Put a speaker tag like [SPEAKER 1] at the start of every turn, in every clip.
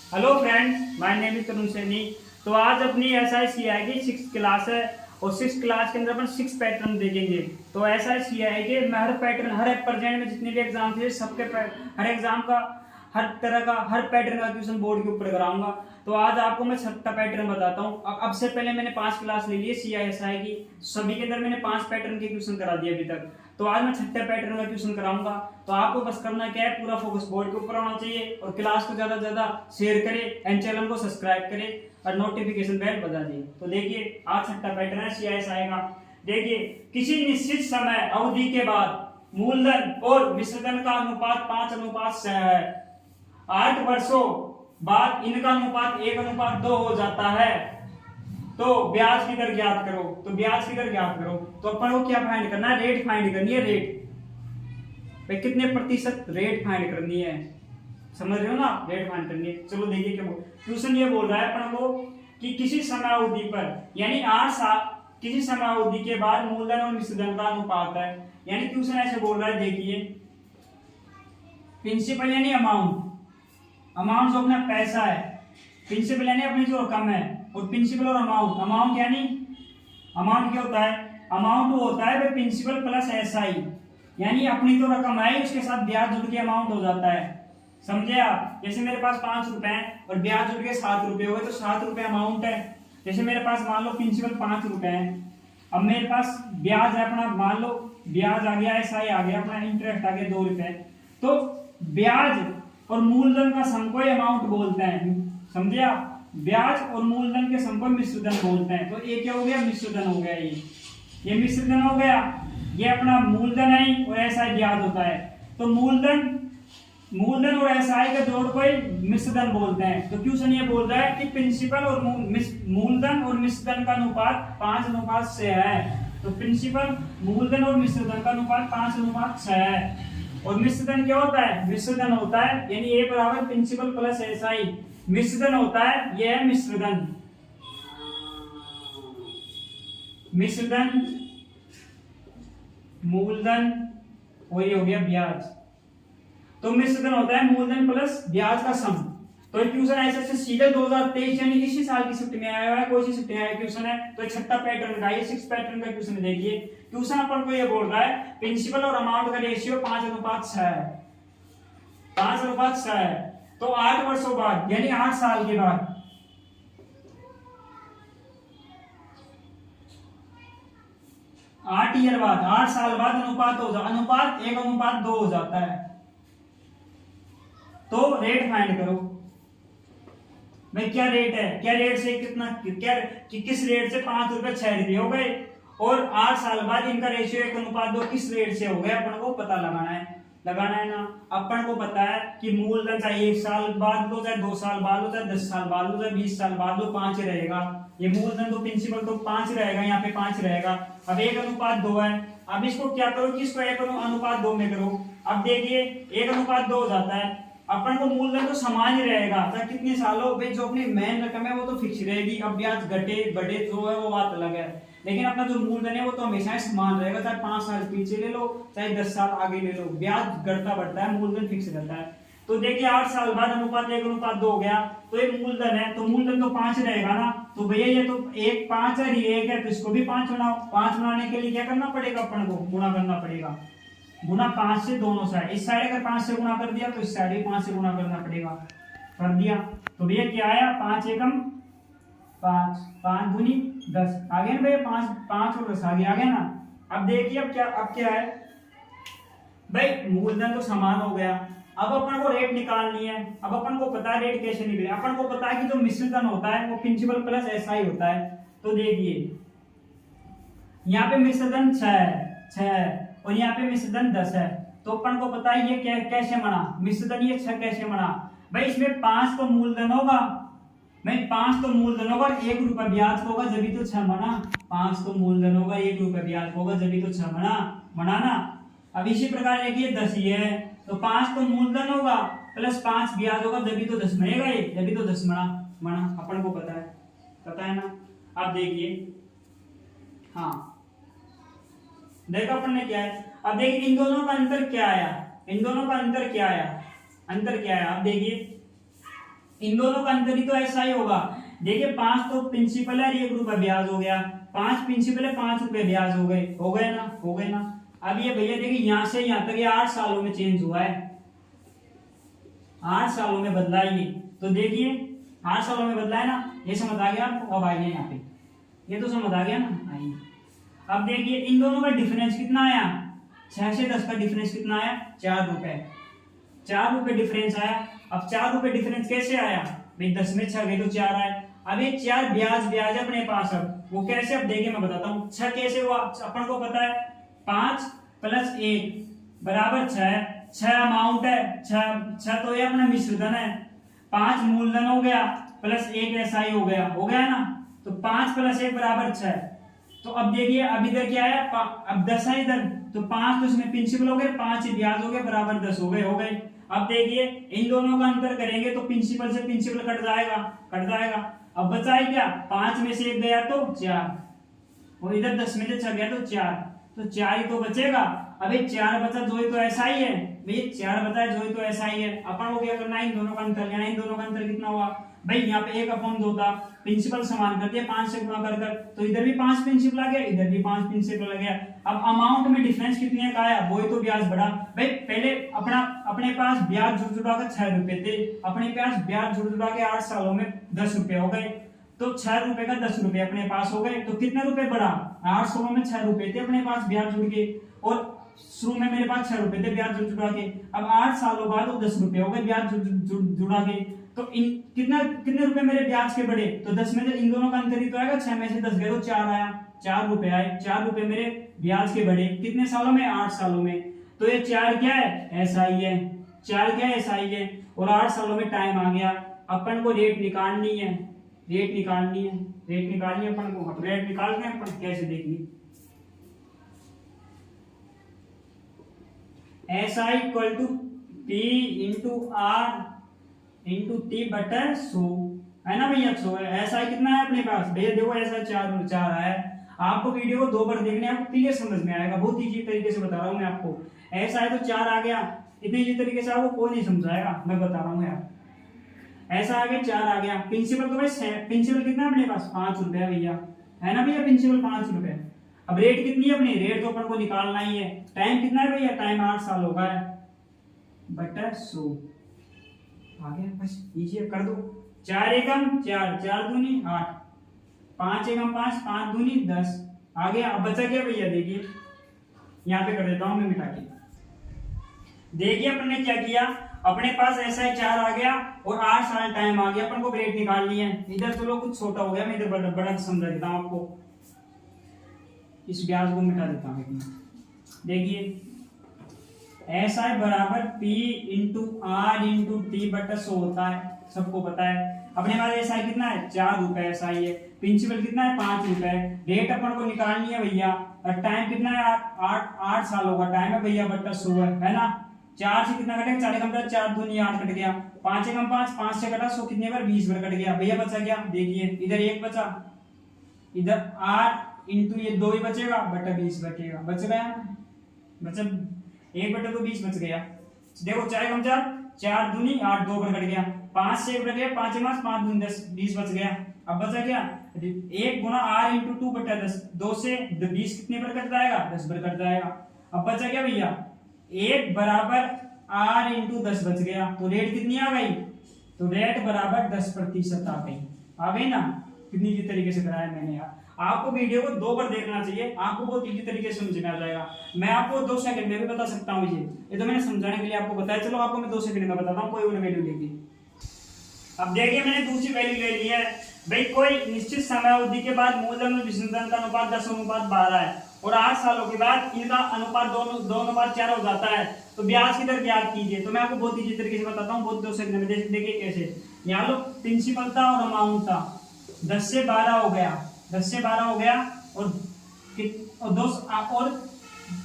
[SPEAKER 1] Hello friends, my name is Tarun Saini. तो आज अपनी SICI की 6th क्लास है और 6th क्लास के अंदर अपन 6 पैटर्न देखेंगे। तो SICI के मैं हर पैटर्न, हर प्रेजेंट में जितने भी एग्जाम थे सबके हर एग्जाम का, हर तरह का, हर पैटर्न का क्वेश्चन बोर्ड के ऊपर कराऊंगा। तो आज आपको मैं 6ठा पैटर्न बताता हूँ। अब से पहले मैंने 5 क्लास ले ली है CISI की, सभी के अंदर मैंने 5 पैटर्न के क्वेश्चन करा दिए अभी तक। तो आज मैं 6ठे पैटर्न का क्वेश्चन कराऊंगा। तो आपको बस करना क्या है, पूरा फोकस बोर्ड के ऊपर होना चाहिए और क्लास को ज्यादा से ज्यादा शेयर करें एंड चैनल को सब्सक्राइब करें और नोटिफिकेशन बेल बजा दिए। तो देखिए आज 6ठा पैटर्न है CISI का। देखिए, किसी निश्चित समय अवधि के बाद मूलधन और मिश्रधन का अनुपात 5:6 है। 8 वर्षों बाद इनका अनुपात 1:2 हो जाता है। तो ब्याज की दर ज्ञात करो। तो ब्याज की दर ज्ञात करो तो अपन को क्या फाइंड करना है, रेट फाइंड करनी है। रेट भाई कितने प्रतिशत रेट फाइंड करनी है, समझ रहे हो ना, रेट फाइंड करनी है। चलो देखिए क्या क्वेश्चन ये बोल रहा है अपन को कि किसी समय अवधि पर यानी 8 साल, किसी समय अवधि के बाद मूलधन और मिश्रधन का अनुपात है। यानी क्वेश्चन ऐसे बोल रहा है, देखिए प्रिंसिपल यानी अमाउंट, अमाउंट जो अपना पैसा है, प्रिंसिपल यानी अपनी जो रकम है, और प्रिंसिपल और अमाउंट, अमाउंट यानी अमाउंट क्या होता है, अमाउंट वो होता है प्रिंसिपल प्लस SI, यानी अपनी जो रकम है उसके साथ ब्याज जुड़ के अमाउंट हो जाता है। समझे आप? जैसे मेरे पास 5 रुपए हैं और ब्याज जुड़ के 7 रुपए हो गए तो 7 रुपए अमाउंट है। जैसे मेरे पास मान लो प्रिंसिपल 5 रुपए है, अब मेरे पास ब्याज है अपना, मान लो ब्याज आ गया, SI आ गया, अपना इंटरेस्ट आ गया 2 रुपए। तो ब्याज और मूलधन का सम को अमाउंट बोलते हैं। समझे आप? ब्याज और मूलधन के सम को मिश्रधन बोलते हैं। तो ये क्या हो गया, मिश्रधन हो गया। ये मिश्रधन हो गया, ये अपना मूलधन है और SI ब्याज होता है। तो मूलधन और SI का जोड़ को मिश्रधन बोलते हैं। तो क्वेश्चन ये बोल रहा है कि प्रिंसिपल और मूलधन और मिश्रधन का अनुपात 5:6 है। तो प्रिंसिपल, मूलधन और मिश्रधन का अनुपात 5:6 है। और मिश्रधन क्या होता है, मिश्रधन होता है यानी A बराबर प्रिंसिपल प्लस SI। मिश्रधन होता है, यह है मिश्रधन। मिश्रधन, मूलधन और ये हो गया ब्याज। तो मिश्रधन होता है मूलधन प्लस ब्याज का सम। तो क्वेश्चन ऐसे सीधे 2023 यानी इसी साल की शिफ्ट में आया हुआ है, कोई सी शिफ्ट में आया क्वेश्चन है। तो 6ठा पैटर्न का, ये 6 पैटर्न का क्वेश्चन देखिए। क्वेश्चन अपन को ये बोल रहा है प्रिंसिपल और अमाउंट का रेशियो 5:6 है। 5:6 है। तो 8 वर्षों बाद यानी 8 साल के बाद, 8 ईयर बाद, 8 साल बाद अनुपात हो जाता, अनुपात 1:2 हो जाता है। तो रेट फाइंड करो भाई, क्या रेट है, क्या रेट से कितना, क्या किस रेट से 5 रुपए 6 रुपए हो गए और 8 साल बाद इनका रेशियो 1:2 किस रेट से हो गया, अपन को पता लगाना है ना। अपन को पता है कि मूलधन चाहे 1 साल बाद लो, चाहे 2 साल बाद लो, चाहे 10 साल बाद लो, चाहे 20 साल बाद लो, 5 रहेगा। ये मूलधन तो प्रिंसिपल तो 5 रहेगा, यहाँ पे 5 रहेगा। अब 1:2 है। अब इसको क्या करो कि इसको 1:2 में करो। अब देखिए 1:2 हो जाता है। अपन को मूलधन तो समान ही रहेगा, चाहे कितने साल हो भाई, जो अपनी मेन रकम है वो तो फिक्स रहेगी। अब ब्याज घटे बढ़े जो है वो बात अलग है, लेकिन अपना जो मूलधन है वो तो हमेशा समान रहेगा। चाहे 5 साल पीछे ले लो, चाहे 10 साल आगे ले लो, ब्याज घटता बढ़ता है, मूलधन फिक्स रहता है। तो देखिए 8 साल बाद अनुपात 1:2 हो गया। तो ये मूलधन है, तो मूलधन तो 5 रहेगा ना। तो भैया ये तो 5 है, ये 1 है, तो इसको भी 5 बनाओ। 5 बनाने के लिए क्या करना पड़ेगा, अपन को गुणा करना पड़ेगा। गुना 5 से दोनों साइड, इस साइड अगर 5 से गुणा कर दिया तो इस साइड भी 5 से गुणा करना पड़ेगा। कर दिया तो भैया क्या आया, 5 एकम 5, 5 दूनी 10 आ गया ना भैया, 5 और 10 आ गया ना। अब देखिए अब क्या है भाई, मूलधन तो समान हो गया। अब अपन को रेट निकालनी है। अब अपन को पता है रेट कैसे निकले, अपन को पता है कि जो मिश्रधन होता है वो प्रिंसिपल प्लस SI होता है। तो देखिए यहाँ पे मिश्रधन 6 है और यहाँ पे मिश्रधन 10 है। तो अपन को पता है ये कैसे बना मिश्रधन, ये 6 कैसे बना भाई, इसमें 5 तो मूलधन होगा भाई, 5 तो मूलधन होगा, 1 रुपया ब्याज होगा, जब तो 6 बना। 5 तो मूलधन होगा, 1 रुपया ब्याज होगा, जब तो 6 बना ना। अब इसी प्रकार देखिए 10 ये है, तो 5 तो मूलधन होगा प्लस 5 ब्याज होगा, जब तो 10 बनेगा, ये जब तो 10 बना। अपन को पता है ना। अब देखिए, हाँ देखा अपन ने क्या है। अब देखिए इन दोनों का अंतर क्या आया, अंतर क्या आया। अब देखिए इन दोनों का अंतर ही तो ऐसा ही होगा। देखिए 5 तो प्रिंसिपल है, 1 रुपया ब्याज हो गया, 5 प्रिंसिपल है, 5 रुपए ब्याज हो गए ना, हो गए ना। अब ये भैया देखिए यहाँ से यहाँ तक ये 8 सालों में चेंज हुआ है, 8 सालों में बदला है ये। तो देखिए 8 सालों में बदला है ना, ये समझ आ गया आपको। अब आइए यहाँ पे, ये तो समझ आ गया ना, आइए अब देखिए इन दोनों का डिफरेंस कितना आया, 6 से 10 का डिफरेंस कितना आया, 4 रुपए, 4 रुपए डिफरेंस आया। अब 4 रुपए डिफरेंस कैसे आया भाई, 10 में 6 गए तो 4 आए। अब ये 4 ब्याज ब्याज अपने पास, अब वो कैसे, अब देखिए मैं बताता हूँ। 6 कैसे हुआ, अपन को पता है 5 + 1 बराबर 6, 6 अमाउंट है, 6 तो ये अपना मिश्रधन है, 5 मूलधन हो गया प्लस 1 एसआई हो गया ना। तो 5 + 1 बराबर 6। तो अब देखिए अब इधर क्या है, अब 10 है इधर, तो 5 तो इसमें प्रिंसिपल हो गए, 5 ब्याज हो गए, बराबर 10 हो गए। अब देखिए इन दोनों का अंतर करेंगे तो प्रिंसिपल से प्रिंसिपल कट जाएगा। अब बचा है क्या, 5 में से 1 गया तो 4, और इधर 10 में से 6 गया तो 4, तो 4 ही तो बचेगा। अबे 4 बचा जो ही तो ऐसा ही है भाई, 4 बचा है जो ही तो ऐसा ही है। अपन को क्या करना है, इन दोनों का अंतर लेना है। इन दोनों का अंतर कितना हुआ भाई, यहाँ पे 1/2 था, प्रिंसिपल समान कर दिया 5 से गुणा कर, तो इधर भी 5 प्रिंसिपल आ गया, इधर भी 5 प्रिंसिपल आ गया। अब अमाउंट में डिफरेंस कितने का आया, वो ही तो ब्याज बढ़ा भाई। पहले अपने पास ब्याज जुड़ के 6 रुपए थे, अपने पास ब्याज जुड़ के 8 सालों में 10 रुपए हो गए, तो 6 रुपए का 10 रुपए अपने पास हो गए। तो कितने रुपए बढ़ा, 8 सालों में 6 रुपए थे अपने पास ब्याज जुड़ के, और शुरू में मेरे पास 6 रुपए थे ब्याज जुड़ा के। अब 8 सालों बाद वो 10 रुपए हो गए ब्याज जुड़ा के। तो इन कितने रुपए मेरे ब्याज के बढ़े, तो 10 में से इन दोनों का अंतर ही तो आएगा, 6 में से 10 गए तो 4 आया, 4 रुपए आए, 4 रुपए मेरे ब्याज के बढ़े कितने सालों में, 8 सालों में। तो ये 4 क्या है, एसआई है, 4 क्या है, एसआई है, और 8 सालों में टाइम आ गया। अपन को रेट निकालनी है, रेट निकालनी है अपन को। अब रेट निकालते हैं अपन, कैसे देखिए, SI = P × R × T/100 है ना भैया, 100 है। SI कितना है अपने पास भैया, देखो SI 4 है। आपको वीडियो को 2 बार देखने, आपको क्लियर समझ में आएगा, बहुत इजी तरीके से बता रहा हूँ मैं आपको। SI तो 4 आ गया, इतने इजी तरीके से आपको कोई नहीं समझाएगा, मैं बता रहा हूँ यार। ऐसा आ गया, 4 आ गया। प्रिंसिपल तो भाई प्रिंसिपल कितना है अपने पास, 5 रुपए भैया, है ना भैया, प्रिंसिपल 5 रुपए। अब रेट कितनी है अपनी, रेट तो अपन को निकालना ही है। टाइम कितना है भैया, टाइम 8 साल होगा है, बटा 100 आ गया, बस इजी कर दो। 4 एकम 4, 4 दूनी 8, 5 एकम 5, 5 दूनी 10 आ गया। अब बचा क्या भैया, देखिए यहाँ पे कर देता हूँ मैं मिटा के। देखिए अपन ने क्या किया, अपने पास ऐसा 4 आ गया और 8 साल टाइम आ गया, अपन को रेट निकालनी है। इधर चलो कुछ छोटा हो गया, मैं इधर बड़ा समझा देता हूँ आपको, इस ब्याज को मिटा देता हूँ। देखिए SI = P × R × T/100 होता है, सबको पता है। अपने पास SI कितना है, 4 रुपए SI है, प्रिंसिपल कितना है, 5 रुपए, रेट अपन को निकालनी है भैया, और टाइम कितना है, 8 सालों का टाइम है भैया, बटा 100 है ना। 4 से कितना कटेगा, 4 एकम 4, 4 दूनी 8 कट गया, 5 एकम 5, 5 से कटा 100 कितने बार, 20 बार कट गया भैया। बचा क्या, देखिए इधर 1 बचा, इधर 8 × ये 2 ही बचेगा, बटा 20 बचेगा, बच गया, बचा 1/20 बच गया। देखो 4 एकम 4, 4 दूनी 8, 2 बार कट गया, 5 से 1 कट गया, 5 मास 5 दूनी 10, 20 बच गया। अब बचा क्या, 1 × R × 2/10, 2 से 20 कितने बार कट जाएगा, 10 बार कट जाएगा। अब बचा क्या भैया, 1 = R × 10 बच गया। तो रेट कितनी आ गई, तो रेट बराबर 10% आ गई ना। कितनी इजी तरीके से कराया मैंने यार। आपको वीडियो को 2 बार देखना चाहिए, आपको बहुत इजी तरीके से समझ में आ जाएगा। मैं आपको 2 सेकंड में भी बता सकता हूँ, ये तो मैंने समझाने के लिए आपको बताया। चलो आपको मैं 2 सेकंड में बताता हूँ कोई और वैल्यू लेके। अब देखिए मैंने दूसरी वैल्यू ले ली है भाई, कोई निश्चित समय अवधि के बाद मूलधन और विसंधन का अनुपात 10:12 है, और 8 सालों के बाद इनका अनुपात 2:4 हो जाता है, तो ब्याज की दर ज्ञात कीजिए। तो मैं आपको बहुत इजी तरीके से बताता हूँ, बहुत 2 सेकंड में। देखिए कैसे, यहाँ लो प्रिंसिपल था और अमाउंट था, 10 से 12 हो गया, 10 से 12 हो गया, और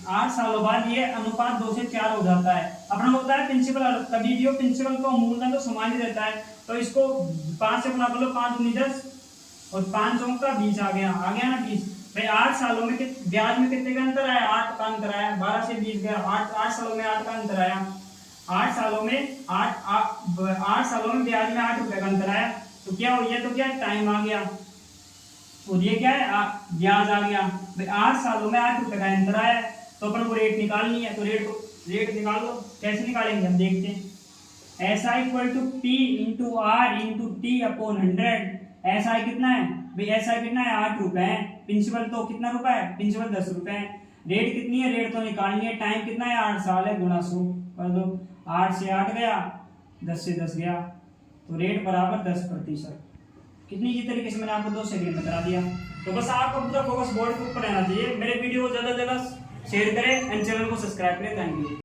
[SPEAKER 1] 8 सालों बाद ये अनुपात 2 से 4 हो जाता है। अपना होता है प्रिंसिपल, कभी भी हो प्रिंसिपल को मूलधन तो समान ही रहता है, तो इसको 5 से गुणा कर लो, 5 दूनी 10 और 5 चौक का 20 आ गया ना 20 भाई। 8 सालों में ब्याज में कितने का अंतर आया, 8 का अंतर आया, 12 से 20 गया, 8 सालों में 8 का अंतर आया। 8 सालों में 8 सालों में ब्याज में 8 रुपए का अंतर आया, तो क्या हो गया, तो क्या टाइम आ गया, और ये क्या है ब्याज आ गया। भाई 8 सालों में 8 रुपए का अंतर आया, तो अपन को रेट निकालनी है, तो रेट निकाल लो। कैसे निकालेंगे हम देखते हैं। ऐसा equal to P into R into T upon 100। ऐसा कितना है भाई, ऐसा कितना है 8 रुपए है, प्रिंसिपल तो कितना रुपए है, प्रिंसिपल 10 रुपए है, रेट कितनी है, रेट तो निकालनी है, टाइम कितना है 8 साल है, गुणा 100 कर दो, 8 से 8 गया, 10 से 10 गया, तो रेट बराबर 10%। कितनी इसी तरीके से मैंने आपको 2 सेकंड में करा दिया। तो बस आपको पूरा फोकस बोर्ड के ऊपर रहना चाहिए। मेरे वीडियो को ज़्यादा से ज़्यादा शेयर करें एंड चैनल को सब्सक्राइब करें। Thank you.